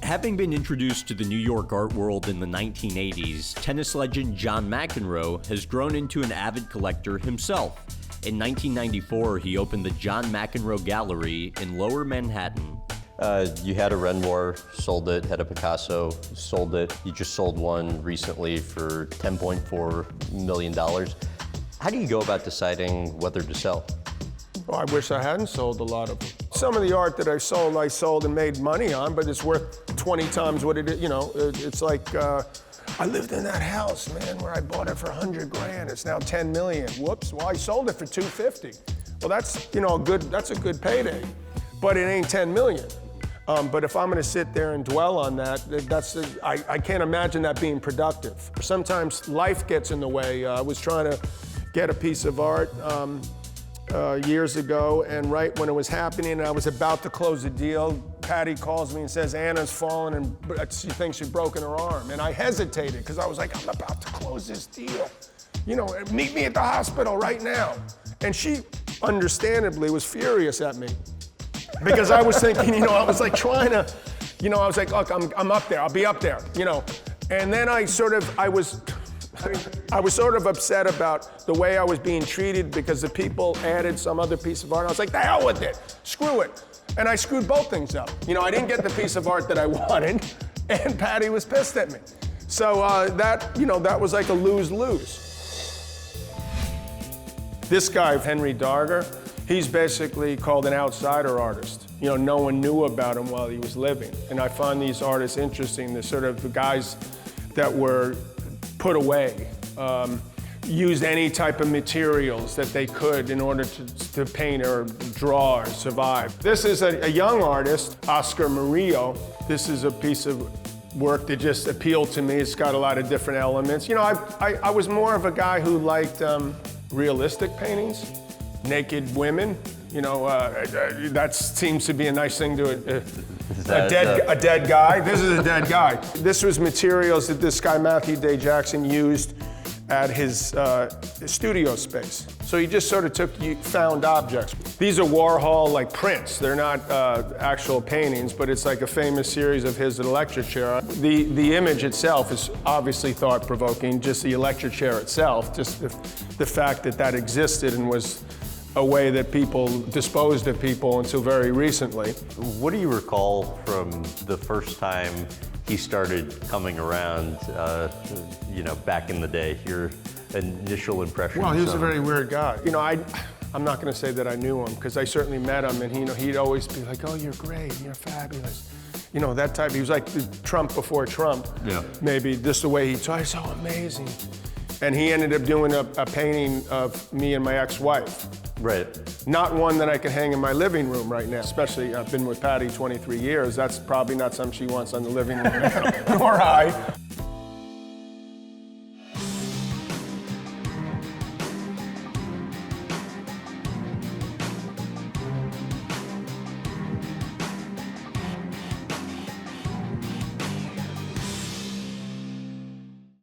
Having been introduced to the New York art world in the 1980s, tennis legend John McEnroe has grown into an avid collector himself. In 1994, he opened the John McEnroe Gallery in Lower Manhattan. You had a Renoir, sold it, had a Picasso, sold it. You just sold one recently for $10.4 million. How do you go about deciding whether to sell? Well, I wish I hadn't sold a lot of them. Some of the art that I sold and made money on, but it's worth 20 times what it is, you know. It's like, I lived in that house, man, where I bought it for 100 grand. It's now 10 million. Whoops, well, I sold it for 250. Well, that's, you know, that's a good payday, but it ain't 10 million. But if I'm gonna sit there and dwell on that, I can't imagine that being productive. Sometimes life gets in the way. I was trying to get a piece of art years ago, and right when it was happening and I was about to close the deal, Patty calls me and says, Anna's fallen and she thinks she's broken her arm. And I hesitated because I was like, I'm about to close this deal. You know, meet me at the hospital right now. And she understandably was furious at me because I was thinking, you know, I was like trying to, you know, I was like, look, I'm up there, I'll be up there, you know. And then I was sort of upset about the way I was being treated because the people added some other piece of art. And I was like, the hell with it, screw it. And I screwed both things up. You know, I didn't get the piece of art that I wanted, and Patty was pissed at me. So that was like a lose-lose. This guy, Henry Darger, he's basically called an outsider artist. You know, no one knew about him while he was living. And I find these artists interesting. They're sort of the guys that were put away, used any type of materials that they could in order to paint or draw or survive. This is a young artist, Oscar Murillo. This is a piece of work that just appealed to me. It's got a lot of different elements. You know, I was more of a guy who liked realistic paintings, naked women. You know, that seems to be a nice thing to a dead guy. This is a dead guy. This was materials that this guy, Matthew Day Jackson, used at his studio space. So he just sort of found objects. These are Warhol, like prints. They're not actual paintings, but it's like a famous series of his electric chair. The image itself is obviously thought-provoking, just the electric chair itself, just the fact that existed and was a way that people disposed of people until very recently. What do you recall from the first time he started coming around, you know, back in the day, your initial impression? Well, he was a very weird guy. You know, I'm not gonna say that I knew him, because I certainly met him, and he'd always be like, oh, you're great, you're fabulous. You know, that type, he was like Trump before Trump. Yeah. Maybe just the way he talked, so amazing. And he ended up doing a painting of me and my ex-wife. Right. Not one that I can hang in my living room right now, especially I've been with Patty 23 years. That's probably not something she wants on the living room, nor I.